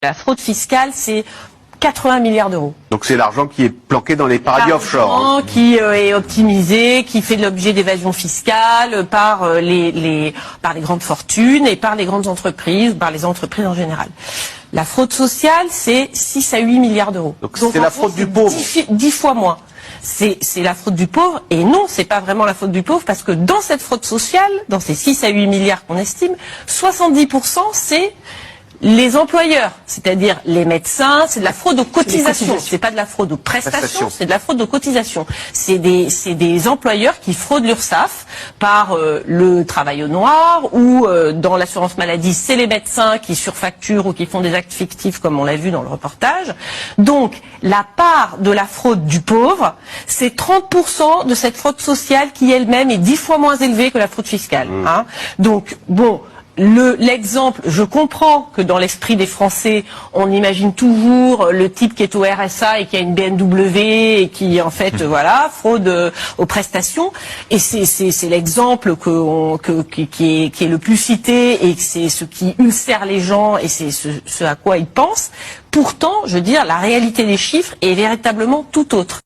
La fraude fiscale, c'est 80 milliards d'euros. Donc c'est l'argent qui est planqué dans les paradis offshore. Hein. Qui est optimisé, qui fait l'objet d'évasion fiscale par les grandes fortunes et par les grandes entreprises, par les entreprises en général. La fraude sociale, c'est 6 à 8 milliards d'euros. Donc c'est la fraude du pauvre. 10 fois moins. C'est la fraude du pauvre, et non, c'est pas vraiment la fraude du pauvre, parce que dans cette fraude sociale, dans ces 6 à 8 milliards qu'on estime, 70% c'est les employeurs, c'est-à-dire les médecins, c'est de la fraude aux cotisations. C'est pas de la fraude aux prestations, c'est de la fraude aux cotisations. C'est des employeurs qui fraudent l'URSSAF par le travail au noir, ou dans l'assurance maladie, c'est les médecins qui surfacturent ou qui font des actes fictifs, comme on l'a vu dans le reportage. Donc, la part de la fraude du pauvre, c'est 30% de cette fraude sociale qui elle-même est 10 fois moins élevée que la fraude fiscale. Hein. Donc, bon. L'exemple, je comprends que dans l'esprit des Français, on imagine toujours le type qui est au RSA et qui a une BMW et qui, en fait, voilà, fraude aux prestations. Et c'est l'exemple qui est le plus cité, et c'est ce qui ulcère les gens, et c'est ce à quoi ils pensent. Pourtant, je veux dire, la réalité des chiffres est véritablement tout autre.